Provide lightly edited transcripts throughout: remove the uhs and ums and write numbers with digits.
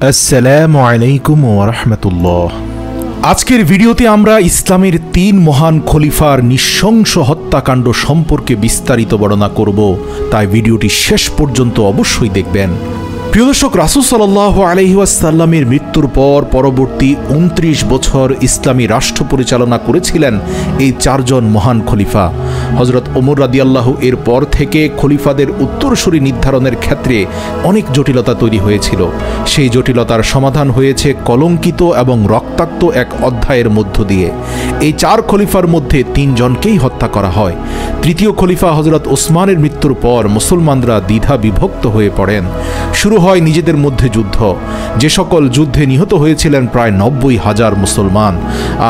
আসসালামু আলাইকুম ওয়া রাহমাতুল্লাহ। আজকের ভিডিওতে আমরা ইসলামের ৩ মহান খলিফার নৃশংস হত্যাকাণ্ড সম্পর্কে বিস্তারিত বর্ণনা করব, তাই ভিডিওটি শেষ পর্যন্ত অবশ্যই দেখবেন। প্রিয় দর্শক, রাসূল সাল্লাল্লাহু আলাইহি ওয়াসাল্লামের মৃত্যুর পর পরবর্তী ২৯ বছর ইসলামী রাষ্ট্র পরিচালনা করেছিলেন এই ৪ জন মহান খলিফা। হযরত ওমর রাদিয়াল্লাহু এর পর থেকে খলিফাদের উত্তরসূরি নির্ধারণের ক্ষেত্রে অনেক জটিলতা তৈরি হয়েছিল। সেই জটিলতার সমাধান হয়েছে কলঙ্কিত এবং রক্তাক্ত এক অধ্যায়ের মধ্য দিয়ে। এই ৪ খলিফার মধ্যে ৩ জনকেই হত্যা করা হয়। তৃতীয় খলিফা হযরত ওসমানের মৃত্যুর পর মুসলমানরা দ্বিধা বিভক্ত হয়ে পড়েন। শুরু হয় নিজেদের মধ্যে যুদ্ধ, যে সকল যুদ্ধে নিহত হয়েছিলেন প্রায় ৯০,০০০ মুসলমান।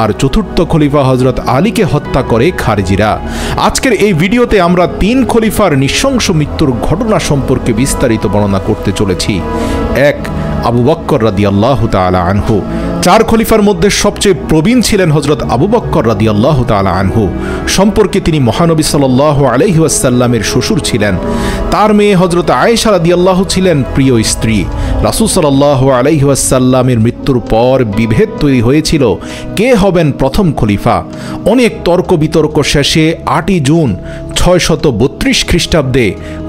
আর চতুর্থ খলিফা হযরত আলীকে হত্যা করে খারিজিরা। আজকের এই ভিডিওতে আমরা ৩ খলিফার নৃশংস মৃত্যুর ঘটনা সম্পর্কে বিস্তারিত বর্ণনা করতে চলেছি। ১. আবু বকর রাদিয়াল্লাহু তাআলা আনহু। ৪ খলিফার মধ্যে সবচেয়ে প্রবীণ ছিলেন হযরত আবু বকর রাদিয়াল্লাহু তাআলা আনহু। সম্পর্কে তিনি মহানবী সাল্লাল্লাহু আলাইহি ওয়াসাল্লামের শ্বশুর ছিলেন। তার মেয়ে হযরত আয়েশা রাদিয়াল্লাহু ছিলেন প্রিয় স্ত্রী। রাসূল সাল্লাল্লাহু আলাইহি ওয়াসাল্লামের মৃত্যুর পর বিভেদ তৈরি হয়েছিল কে হবেন প্রথম খলিফা। অনেক তর্ক বিতর্ক শেষে ৮ই জুন ৬৩২ খ্রিস্টাব্দে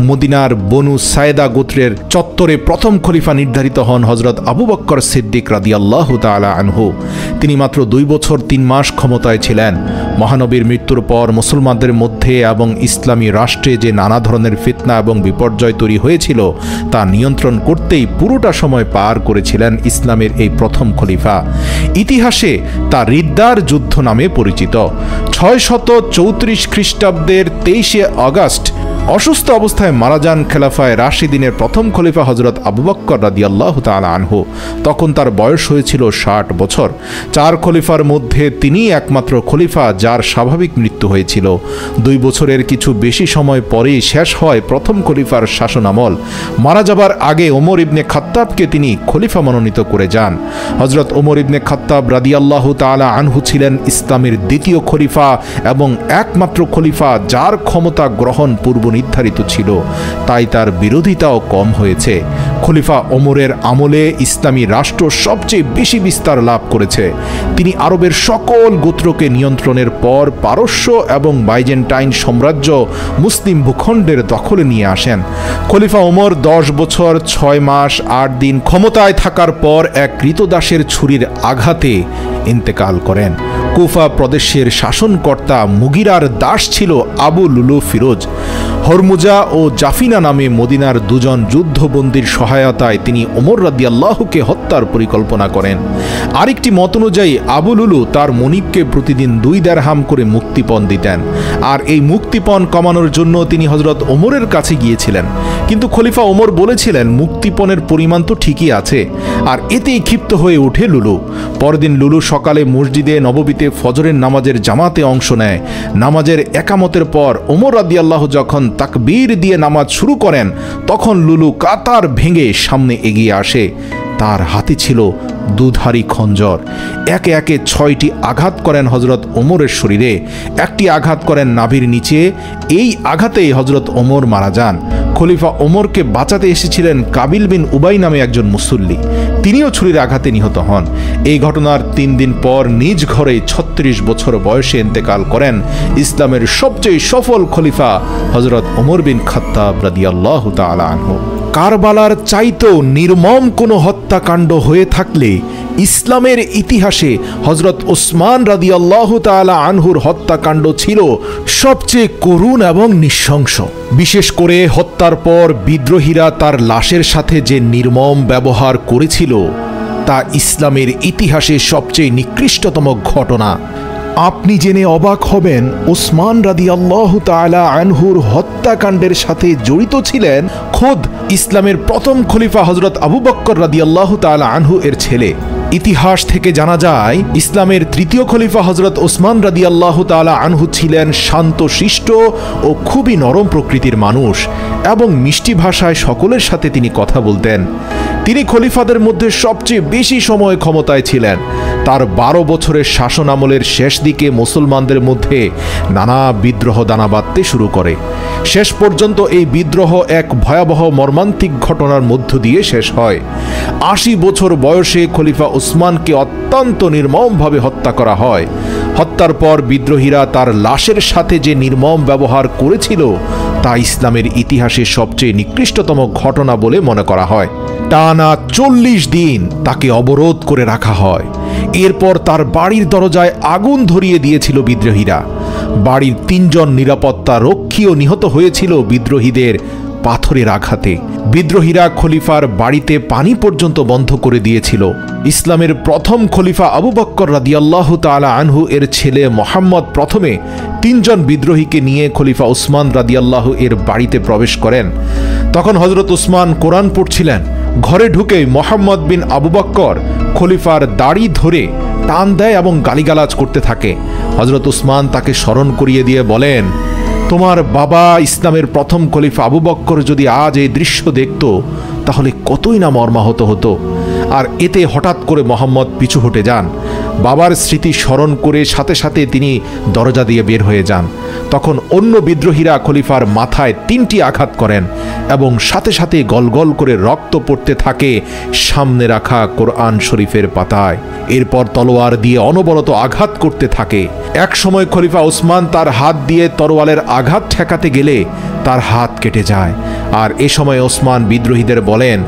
মদিনার বনু সায়েদা গোত্রের চত্বরে প্রথম খলিফা নির্ধারিত হন হযরত আবু বকর সিদ্দিক রাদিয়াল্লাহু তাআলা আনহু। তিনি মাত্র ২ বছর ৩ মাস ক্ষমতায় ছিলেন। মহানবীর মৃত্যুর পর মুসলমানদের মধ্যে এবং ইসলামী রাষ্ট্রে যে নানা ধরনের ফিতনা এবং বিপর্যয় তৈরি হয়েছিল তা নিয়ন্ত্রণ করতেই পুরোটা সময় পার করেছিলেন ইসলামের এই প্রথম খলিফা। ইতিহাসে তা রিদ্দার যুদ্ধ নামে পরিচিত। ৬৩৪ খ্রিস্টাব্দের ২৩শে আগস্ট অসুস্থ অবস্থায় মারা যান খেলাফায়ে রাশিদিনের প্রথম খলিফা হযরত আবু বকর রাদিয়াল্লাহু তাআলা আনহু। তখন তার বয়স হয়েছিল ৬০ বছর। ৪ খলিফার মধ্যে তিনিই একমাত্র খলিফা যার স্বাভাবিক মৃত্যু হয়েছিল। ২ বছরের কিছু বেশি সময় পরেই শেষ হয় প্রথম খলিফার শাসনামল। মারা যাবার আগে ওমর ইবনে খাত্তাবকে তিনি খলিফা মনোনীত করে যান। হযরত ওমর ইবনে খাত্তাব রাদিয়াল্লাহু তাআলা আনহু ছিলেন ইসলামের দ্বিতীয় খলিফা এবং একমাত্র খলিফা যার ক্ষমতা গ্রহণ পূর্ব নির্ধারিত ছিল, তাই তার বিরোধিতাও কম হয়েছে। খলিফা ওমরের আমলে ইসলামী রাষ্ট্র সবচেয়ে বেশি বিস্তার লাভ করেছে। তিনি আরবের সকল গোত্রকে নিয়ন্ত্রণের পর পারস্য এবং বাইজেন্টাইন সাম্রাজ্য মুসলিম ভূখণ্ডের দখলে নিয়ে আসেন। খলিফা ওমর ১০ বছর ৬ মাস ৮ দিন ক্ষমতায় থাকার পর এক ক্রীতদাসের ছুরির আঘাতে ইন্তেকাল করেন। কুফা প্রদেশের শাসনকর্তা মুগিরার দাস ছিল আবু লুলু ফিরোজ। হরমুজা ও জাফিনা নামে মদিনার ২ জন যুদ্ধবন্দীর সহায়তায় তিনি ওমর রাদিয়াল্লাহুকে হত্যার পরিকল্পনা করেন। আরেকটি মত অনুযায়ী আবু লুলু তার মনিবকে প্রতিদিন ২ দিরহাম করে মুক্তিপণ দিতেন, আর এই মুক্তিপণ কমানোর জন্য তিনি হযরত ওমরের কাছে গিয়েছিলেন। কিন্তু খলিফা ওমর বলেছিলেন মুক্তিপণের পরিমাণ তো ঠিকই আছে, আর এতেই ক্ষিপ্ত হয়ে ওঠে লুলু। পরদিন লুলু সকালে মসজিদে নববীতে ফজরের নামাজের জামাতে অংশ নেয়। নামাজের একামতের পর ওমর রাদিয়াল্লাহু যখন তাকবীর দিয়ে নামাজ শুরু করেন, তখন লুলু কাতার ভেঙে সামনে এগিয়ে আসে। তার হাতে ছিল দুধারী খঞ্জর। একে একে ৬টি আঘাত করেন হযরত ওমরের শরীরে। একটি আঘাত করেন নাভির নিচে। এই আঘাতেই হযরত ওমর মারা যান। খলিফা ওমরকে বাঁচাতে এসেছিলেন কাবিল বিন উবাই নামে একজন মুসল্লি। তিনিও ছুরির আঘাতে নিহত হন। এই ঘটনার ৩ দিন পর নিজ ঘরে ৩৬ বছর বয়সে ইন্তেকাল করেন ইসলামের সবচেয়ে সফল খলিফা হযরত ওমর বিন খাত্তাব রাদিয়াল্লাহু তাআলা আনহু। কারবালার চাইতেও নির্মম কোনো হত্যাকাণ্ড হয়ে থাকলে ইসলামের ইতিহাসে হযরত ওসমান রাদিয়াল্লাহু তাআলা আনহুর হত্যাকাণ্ড ছিল সবচেয়ে করুণ এবং নৃশংস। বিশেষ করে হত্যার পর বিদ্রোহীরা তার লাশের সাথে যে নির্মম ব্যবহার করেছিল তা ইসলামের ইতিহাসে সবচেয়ে নিকৃষ্টতম ঘটনা। আপনি জেনে অবাক হবেন, ওসমান রাদিয়াল্লাহু তাআলা আনহুর হত্যাকাণ্ডের সাথে জড়িত ছিলেন খোদ ইসলামের প্রথম খলিফা হযরত আবু বকর রাদিয়াল্লাহু তাআলা আনহু এর ছেলে ইতিহাস থেকে জানা যায় ইসলামের তৃতীয় খলিফা হযরত ওসমান রাদিয়াল্লাহু তাআলা আনহু ছিলেন শান্তশিষ্ট ও খুবই নরম প্রকৃতির মানুষ এবং মিষ্টি ভাষায় সকলের সাথে তিনি কথা বলতেন। তিনি খলিফাদের মধ্যে সবচেয়ে বেশি সময় ক্ষমতায় ছিলেন। তার 12 বছরের শাসন আমলের শেষ দিকে মুসলমানদের মধ্যে নানা বিদ্রোহ দানা বাঁধতে শুরু করে। শেষ পর্যন্ত এই বিদ্রোহ এক ভয়াবহ মর্মান্তিক ঘটনার মধ্য দিয়ে শেষ হয়। 80 বছর বয়সে খলিফা ওসমানকে অত্যন্ত নির্মমভাবে হত্যা করা হয়। হত্যার পর বিদ্রোহীরা তার লাশের সাথে যে নির্মম ব্যবহার করেছিল তা ইসলামের ইতিহাসে সবচেয়ে নিকৃষ্টতম ঘটনা বলে মনে করা হয়। টানা 40 দিন তাকে অবরোধ করে রাখা হয়। এরপর তার বাড়ির দরজায় আগুন ধরিয়ে দিয়েছিল বিদ্রোহীরা। বাড়ির 3 জন নিরাপত্তা রক্ষীও নিহত হয়েছিল বিদ্রোহীদের পাথরের আঘাতে। বিদ্রোহীরা খলিফার বাড়িতে পানি পর্যন্ত বন্ধ করে দিয়েছিল। ইসলামের প্রথম খলিফা আবু বকর রাদিয়াল্লাহু তাআলা আনহু এর ছেলে মোহাম্মদ প্রথমে 3 জন বিদ্রোহীকে নিয়ে খলিফা ওসমান রাদিয়াল্লাহু এর বাড়িতে প্রবেশ করেন। তখন হযরত ওসমান কোরআন পড়ছিলেন। ঘরে ঢুকেই মোহাম্মদ বিন আবু বকর খলিফার দাড়ি ধরে টান দেয় এবং গালিগালাজ করতে থাকে। হযরত ওসমান তাকে স্মরণ করিয়ে দিয়ে বলেন, তোমার বাবা ইসলামের প্রথম খলিফা আবু বকর যদি আজ এই দৃশ্য দেখত তাহলে কতই না মর্মাহত হতো। আর এতে হঠাৎ করে মোহাম্মদ পিছু হটে যান। বাবার স্মৃতি স্মরণ করে সাথে সাথে তিনি দরজা দিয়ে বের হয়ে যান। তখন অন্য বিদ্রোহীরা খলিফার মাথায় 3টি আঘাত করেন এবং সাথে সাথে গলগল করে রক্ত পড়তে থাকে সামনে রাখা কোরআন শরীফের পাতায়। এরপর তলোয়ার দিয়ে অনবরত আঘাত করতে থাকে। এক সময় খলিফা ওসমান তার হাত দিয়ে তরোয়ালের আঘাত ঠেকাতে গেলে তার হাত কেটে যায়। আর এ সময় ওসমান বিদ্রোহীদের বলেন,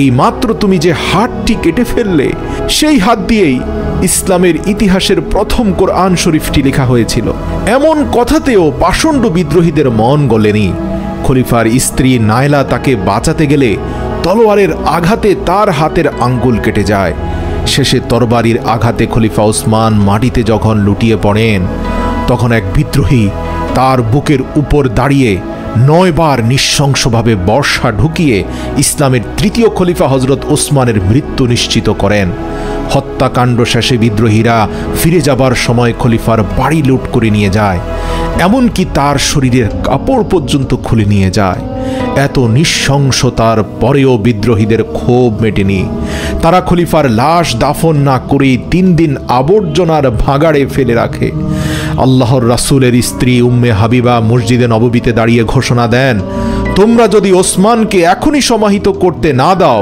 এই মাত্র তুমি যে হাতটি কেটে ফেললে সেই হাত দিয়েই ইসলামের ইতিহাসের প্রথম কোরআন শরীফটি লেখা হয়েছিল। এমন কথাতেও পাষণ্ড বিদ্রোহীদের মন গলেনি। খলিফার স্ত্রী নায়লা তাকে বাঁচাতে গেলে তলোয়ারের আঘাতে তার হাতের আঙ্গুল কেটে যায়। শেষে তরবারির আঘাতে খলিফা ওসমান মাটিতে যখন লুটিয়ে পড়েন তখন এক বিদ্রোহী তার বুকের উপর দাঁড়িয়ে 9 বার নৃশংসভাবে বর্ষা ঢুকিয়ে ইসলামের তৃতীয় খলিফা হযরত ওসমানের মৃত্যু নিশ্চিত করেন। হত্যাকাণ্ড শেষে বিদ্রোহীরা ফিরে যাবার সময় খলিফার বাড়ি লুট করে নিয়ে যায়, এমনকি তার শরীরের কাপড় পর্যন্ত খুলে নিয়ে যায়। এত নৃশংসতার পরেও বিদ্রোহীদের ক্ষোভ মেটেনি। তারা খলিফার লাশ দাফন না করেই 3 দিন আবর্জনার ভাগাড়ে ফেলে রাখে। আল্লাহর রাসূলের স্ত্রী উম্মে হাবিবা মসজিদে নববীতে দাঁড়িয়ে ঘোষণা দেন, তোমরা যদি ওসমানকে এখনই সমাহিত করতে না দাও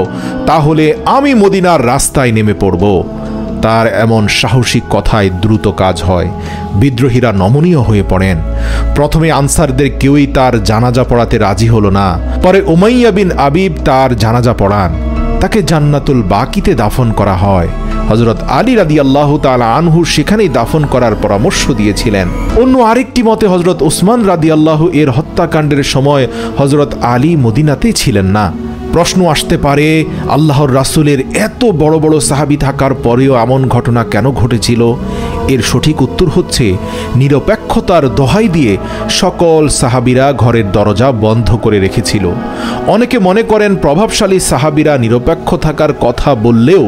তাহলে আমি মদিনার রাস্তায় নেমে পড়ব। তার এমন সাহসিক কথায় দ্রুত কাজ হয়। বিদ্রোহীরা নমনীয় হয়ে পড়েন। প্রথমে আনসারদের কেউই তার জানাজা পড়াতে রাজি হলো না। পরে উমাইয়া বিন আবিব তার জানাজা পড়ান। তাকে জান্নাতুল বাকিতে দাফন করা হয়। হযরত আলী রাদিয়াল্লাহু তাআলা আনহু সেখানেই দাফন করার পরামর্শ দিয়েছিলেন। অন্য আরেকটি মতে হযরত ওসমান রাদিয়াল্লাহু এর হত্যাকাণ্ডের সময় হযরত আলী মদিনাতেই ছিলেন না। প্রশ্ন আসতে পারে, আল্লাহর রাসূলের এত বড় বড় সাহাবী থাকার পরেও এমন ঘটনা কেন ঘটেছিল? এর সঠিক উত্তর হচ্ছে, নিরপেক্ষতার দোহাই দিয়ে সকল সাহাবীরা ঘরের দরজা বন্ধ করে রেখেছিল। অনেকে মনে করেন প্রভাবশালী সাহাবীরা নিরপেক্ষ থাকার কথা বললেও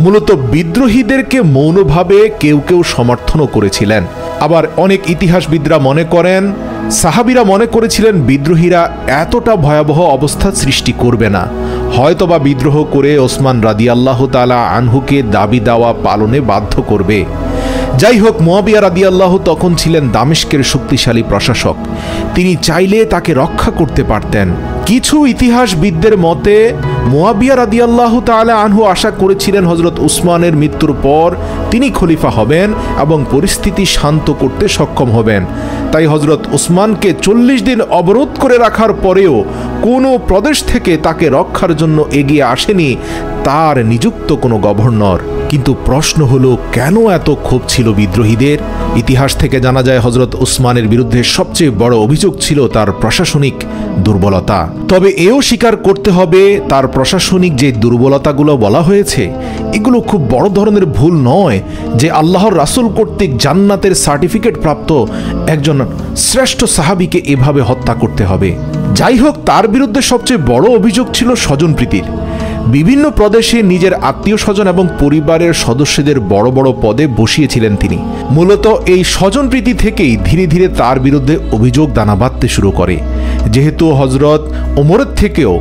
মূলত বিদ্রোহীদেরকে মৌনভাবে কেউ কেউ সমর্থনও করেছিলেন। আবার অনেক ইতিহাসবিদরা মনে করেন সাহাবীরা মনে করেছিলেন বিদ্রোহীরা এতটা ভয়াবহ অবস্থা সৃষ্টি করবে না, হয়তোবা বিদ্রোহ করে ওসমান রাদিয়াল্লাহু তাআলা আনহুকে দাবি দাওয়া পালনে বাধ্য করবে। যাই হোক, মুয়াবিয়া রাদিয়াল্লাহু তখন ছিলেন দামেস্কের শক্তিশালী প্রশাসক। তিনি চাইলে তাকে রক্ষা করতে পারতেন। কিছু ইতিহাসবিদদের মতে মুয়াবিয়া রাদিয়াল্লাহু তাআলা আনহু আশা করেছিলেন হযরত উসমানের মৃত্যুর পর তিনি খলিফা হবেন এবং পরিস্থিতি শান্ত করতে সক্ষম হবেন। তাই হযরত উসমানকে 40 দিন অবরোধ করে রাখার পরেও কোনো প্রদেশ থেকে তাকে রক্ষার জন্য এগিয়ে আসেনি তার নিযুক্ত কোনো গভর্নর। কিন্তু প্রশ্ন হলো, কেন এত ক্ষোভ ছিল বিদ্রোহীদের? ইতিহাস থেকে জানা যায় হযরত উসমানের বিরুদ্ধে সবচেয়ে বড় অভিযোগ ছিল তার প্রশাসনিক দুর্বলতা। তবে এও স্বীকার করতে হবে, তার প্রশাসনিক যে দুর্বলতাগুলো বলা হয়েছে এগুলো খুব বড় ধরনের ভুল নয় যে আল্লাহর রাসূল কর্তৃক জান্নাতের সার্টিফিকেট প্রাপ্ত একজন শ্রেষ্ঠ সাহাবীকে এভাবে হত্যা করতে হবে। যাই হোক, তার বিরুদ্ধে সবচেয়ে বড় অভিযোগ ছিল স্বজনপ্রীতির। বিভিন্ন প্রদেশে নিজের আত্মীয় স্বজন এবং পরিবারের সদস্যদের বড় বড় পদে বসিয়েছিলেন তিনি। মূলত এই স্বজনপ্রীতি থেকেই ধীরে ধীরে তার বিরুদ্ধে অভিযোগ দানা বাঁধতে শুরু করে। যেহেতু হজরত ওমরের থেকেও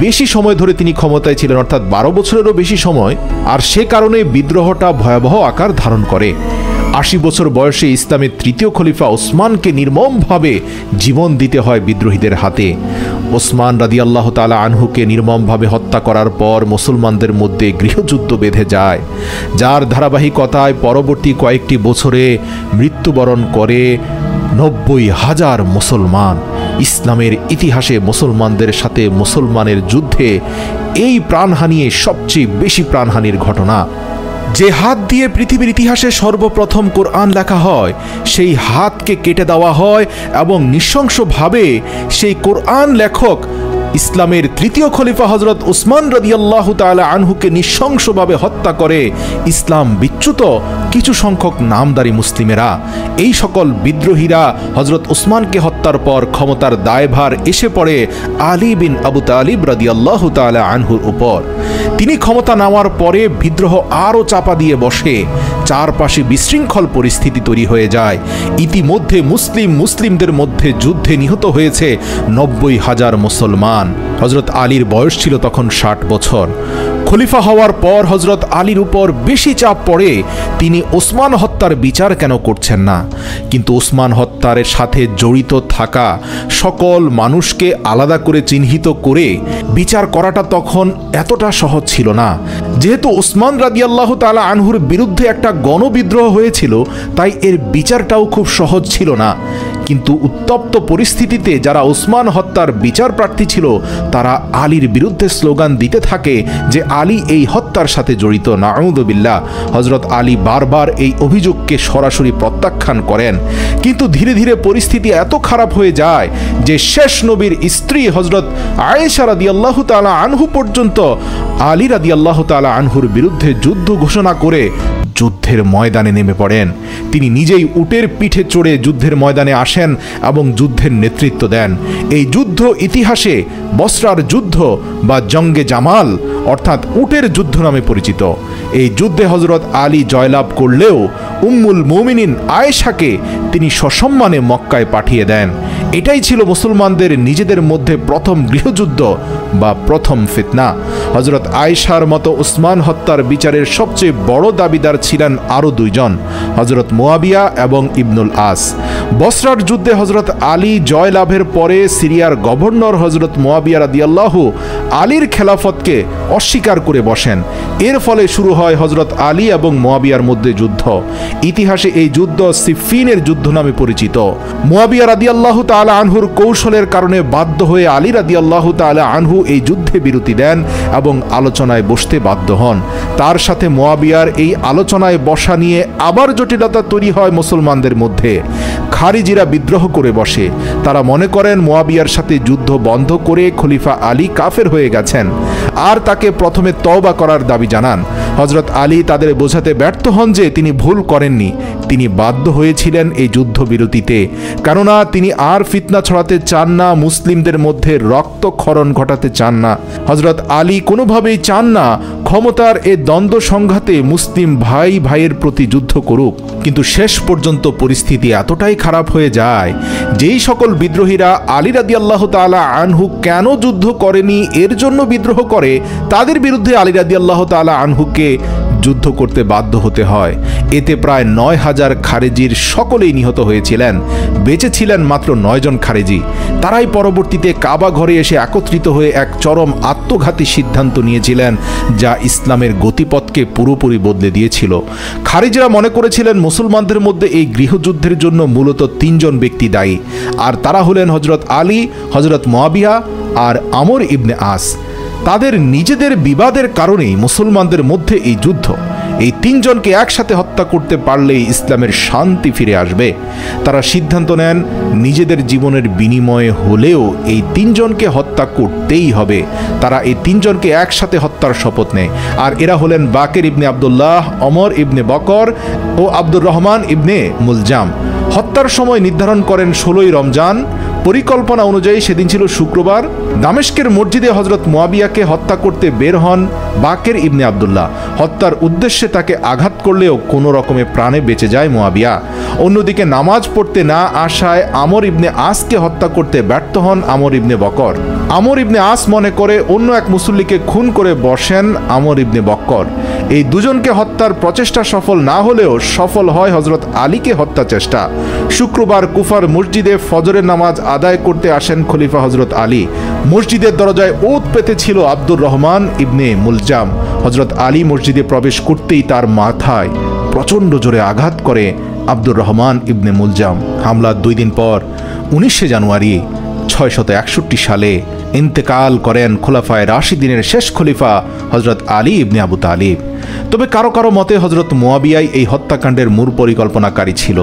বেশি সময় ধরে তিনি ক্ষমতায় ছিলেন, অর্থাৎ 12 বছরেরও বেশি সময়, আর সে কারণে বিদ্রোহটা ভয়াবহ আকার ধারণ করে। 80 বছর বয়সে ইসলামের তৃতীয় খলিফা ওসমানকে নির্মমভাবে জীবন দিতে হয় বিদ্রোহীদের হাতে। ওসমান রাদিয়াল্লাহু তাআলা আনহুকে নির্মমভাবে হত্যা করার পর মুসলমানদের মধ্যে গৃহযুদ্ধ বেঁধে যায়, যার ধারাবাহিকতায় পরবর্তী কয়েকটি বছরে মৃত্যুবরণ করে 90,000 মুসলমান। ইসলামের ইতিহাসে মুসলমানদের সাথে মুসলমানের যুদ্ধে এই প্রাণহানি সবচেয়ে বেশি প্রাণহানির ঘটনা। যে হাত দিয়ে পৃথিবীর ইতিহাসে সর্বপ্রথম কোরআন লেখা হয়, সেই হাতকে কেটে দেওয়া হয় এবং নৃশংসভাবে সেই কোরআন লেখক ইসলামের তৃতীয় খলিফা হজরত উসমান রাদিয়াল্লাহু তাআলা আনহুকে নৃশংসভাবে হত্যা করে ইসলাম বিচ্যুত কিছু সংখ্যক নামদারি মুসলিমেরা। এই সকল বিদ্রোহীরা হজরত উসমানকে হত্যার পর ক্ষমতার দায়ভার এসে পড়ে আলী বিন আবু তালিব রাদিয়াল্লাহু তাআলা আনহুর উপর। তিনি ক্ষমতা নেওয়ার পরে বিদ্রোহ আরও চাপা দিয়ে বসে, চারপাশে বিশৃঙ্খল পরিস্থিতি তৈরি হয়ে যায়। ইতিমধ্যে মুসলিমদের মধ্যে যুদ্ধে নিহত হয়েছে 90,000 মুসলমান। হজরত আলীর বয়স ছিল তখন 60 বছর। খলিফা হওয়ার পর হজরত আলীর উপর বেশি চাপ পড়ে, তিনি ওসমান হত্যার বিচার কেন করছেন না। কিন্তু ওসমান হত্যার সাথে জড়িত থাকা সকল মানুষকে আলাদা করে চিহ্নিত করে বিচার করাটা তখন এতটা সহজ ছিল না। যেহেতু ওসমান রাদিয়াল্লাহু তাআলা আনহুর বিরুদ্ধে একটা গণবিদ্রোহ হয়েছিল, তাই এর বিচারটাও খুব সহজ ছিল না। কিন্তু উত্তপ্ত পরিস্থিতিতে যারা ওসমান হত্যার বিচার প্রার্থী ছিল, তারা আলীর বিরুদ্ধে স্লোগান দিতে থাকে যে আলী এই হত্যার সাথে জড়িত। নাউযুবিল্লাহ। হজরত আলী বারবার এই অভিযোগকে সরাসরি প্রত্যাখ্যান করেন। কিন্তু ধীরে ধীরে পরিস্থিতি এত খারাপ হয়ে যায় যে শেষ নবীর স্ত্রী হজরত আয়েশা রাদিয়াল্লাহু তাআলা আনহু পর্যন্ত আলী রাদিয়াল্লাহু তাআলা আনহুর বিরুদ্ধে যুদ্ধ ঘোষণা করে যুদ্ধের ময়দানে নেমে পড়েন। তিনি নিজেই উটের পিঠে চড়ে যুদ্ধের ময়দানে আসেন এবং যুদ্ধের নেতৃত্ব দেন। এই যুদ্ধ ইতিহাসে বসরার যুদ্ধ বা জঙ্গে জামাল অর্থাৎ উটের যুদ্ধ নামে পরিচিত। এই যুদ্ধে হজরত আলী জয়লাভ করলেও উম্মুল মুমিনিন আয়েশাকে তিনি সসম্মানে মক্কায় পাঠিয়ে দেন। এটাই ছিল মুসলমানদের নিজেদের মধ্যে প্রথম গৃহযুদ্ধ বা প্রথম ফিতনা। হজরত আয়েশার মতো উসমান হত্যার বিচারের সবচেয়ে বড় দাবিদার ছিলেন আরও দুইজন, হজরত মুয়াবিয়া এবং ইবনুল আস। বসরার যুদ্ধে হজরত আলী জয় লাভের পরে সিরিয়ার গভর্নর হজরত মুয়াবিয়া রাদিয়াল্লাহু আলীর খেলাফতকে অস্বীকার করে বসেন। এর ফলে শুরু হয় হজরত আলী এবং মুয়াবিয়ার মধ্যে যুদ্ধ। ইতিহাসে এই যুদ্ধ সিফিনের যুদ্ধ নামে পরিচিত। মুয়াবিয়া রাদিয়াল্লাহু তাআলা আনহুর কৌশলের কারণে বাধ্য হয়ে আলী রাদিয়াল্লাহু তাআলা আনহু এই যুদ্ধে বিরতি দেন এবং আলোচনায় বসতে বাধ্য হন। তার সাথে মুয়াবিয়ার এই আলোচনায় বসা নিয়ে আবার জটিলতা তৈরি হয় মুসলমানদের মধ্যে। খারিজিরা বিদ্রোহ করে বসে। তারা মনে করেন মুয়াবিয়ার সাথে যুদ্ধ বন্ধ করে খলিফা আলী কাফের হয়ে গেছেন, আর তাকে প্রথমে তওবা করার দাবি জানান। হজরত আলী তাদের বোঝাতে ব্যর্থ হন যে তিনি ভুল করেননি, তিনি বাধ্য হয়েছিলেন এই যুদ্ধবিরতিতে, কেননা তিনি আর ফিতনা ছড়াতে চান না, মুসলিমদের মধ্যে রক্তক্ষরণ ঘটাতে চান না। হজরত আলী কোনোভাবেই চান না ক্ষমতার এ দ্বন্দ্ব সংঘাতে মুসলিম ভাই ভাইয়ের প্রতি যুদ্ধ করুক। কিন্তু শেষ পর্যন্ত পরিস্থিতি এতটাই খারাপ হয়ে যায়, যেই সকল বিদ্রোহীরা আলী রাদিয়াল্লাহু তাআলা আনহু কেন যুদ্ধ করেনি এর জন্য বিদ্রোহ করে, তাদের বিরুদ্ধে আলী রাদিয়াল্লাহু তাআলা আনহুকে যুদ্ধ করতে বাধ্য হতে হয়। এতে প্রায় 9,000 খারেজির সকলেই নিহত হয়েছিলেন। বেঁচে ছিলেন মাত্র 9 জন খারেজি। তারাই পরবর্তীতে কাবা ঘরে এসে একত্রিত হয়ে এক চরম আত্মঘাতী সিদ্ধান্ত নিয়েছিলেন, যা ইসলামের গতিপথকে পুরোপুরি বদলে দিয়েছিল। খারেজিরা মনে করেছিলেন মুসলমানদের মধ্যে এই গৃহযুদ্ধের জন্য মূলত 3 জন ব্যক্তি দায়ী, আর তারা হলেন হজরত আলী, হজরত মুয়াবিয়া আর আমর ইবনে আস। তাদের নিজেদের বিবাদের কারণেই মুসলমানদের মধ্যে এই যুদ্ধ। এই 3 জনকে একসাথে হত্যা করতে পারলেই ইসলামের শান্তি ফিরে আসবে। তারা সিদ্ধান্ত নেন নিজেদের জীবনের বিনিময়ে হলেও এই 3 জনকে হত্যা করতেই হবে। তারা এই 3 জনকে একসাথে হত্যার শপথ নেয়, আর এরা হলেন বাকের ইবনে আবদুল্লাহ, ওমর ইবনে বকর ও আব্দুর রহমান ইবনে মুলজাম। হত্যার সময় নির্ধারণ করেন 16ই রমজান। পরিকল্পনা অনুযায়ী সেদিন ছিল শুক্রবার। দামেস্কের মসজিদে হজরত মুয়াবিয়াকে হত্যা করতে বের হন বাকের ইবনে আবদুল্লাহ। হত্যার উদ্দেশ্যে তাকে আঘাত করলেও কোনো রকমে প্রাণে বেঁচে যায় মুয়াবিয়া। অন্যদিকে নামাজ পড়তে না আসায় আমর ইবনে আসকে হত্যা করতে ব্যর্থ হন আমর ইবনে বকর। আমর ইবনে আস মনে করে অন্য এক মুসল্লিকে খুন করে বসেন আমর ইবনে বক্কর। এই দুজনকে হত্যার প্রচেষ্টা সফল না হলেও সফল হয় হজরত আলীকে হত্যা চেষ্টা। শুক্রবার কুফার মসজিদে ফজরের নামাজ আদায় করতে আসেন খলিফা হজরত আলী। মসজিদের দরজায় ওত পেতে ছিল আব্দুর রহমান ইবনে মুলজাম। হজরত আলী মসজিদে প্রবেশ করতেই তার মাথায় প্রচণ্ড জোরে আঘাত করে আব্দুর রহমান ইবনে মুলজাম। হামলার 2 দিন পর 19শে জানুয়ারি 661 সালে ইন্তেকাল করেন খোলাফায়ে রাশিদিনের শেষ খলিফা হজরত আলী ইবনে আবু তালিব। তবে কারো কারো মতে হজরত মুয়াবিয়াই এই হত্যাকাণ্ডের মূল পরিকল্পনাকারী ছিল।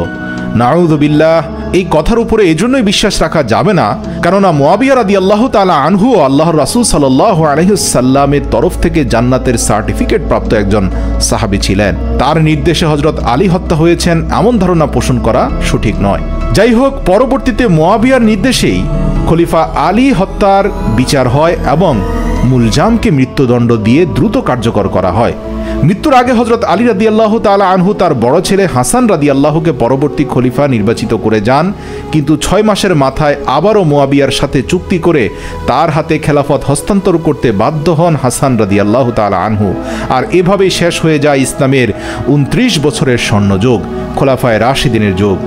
নাউযুবিল্লাহ, এই কথার উপরে এজন্যই বিশ্বাস রাখা যাবে না, কেননা মুয়াবিয়া রাদিয়াল্লাহু তাআলা আনহু আল্লাহর রাসূল সাল্লাল্লাহু আলাইহি ওয়াসাল্লামের তরফ থেকে জান্নাতের সার্টিফিকেট প্রাপ্ত একজন সাহাবী ছিলেন। তার নির্দেশে হজরত আলী হত্যা হয়েছেন এমন ধারণা পোষণ করা সঠিক নয়। যাই হোক, পরবর্তীতে মুয়াবিয়ার নির্দেশেই খলিফা আলী হত্যার বিচার হয় এবং মুলজামকে মৃত্যুদণ্ড দিয়ে দ্রুত কার্যকর করা হয়। মৃত্যুর আগে হজরত আলী রাদিয়াল্লাহু তাআলা আনহু তার বড় ছেলে হাসান রাদিয়াল্লাহুকে পরবর্তী খলিফা নির্বাচিত করে যান, কিন্তু 6 মাসের মাথায় আবারও মুয়াবিয়ার সাথে চুক্তি করে তার হাতে খেলাফত হস্তান্তর করতে বাধ্য হন হাসান রাদিয়াল্লাহু তাআলা আনহু। আর এভাবেই শেষ হয়ে যায় ইসলামের 29 বছরের স্বর্ণযুগ, খোলাফায়ে রাশিদিনের যুগ।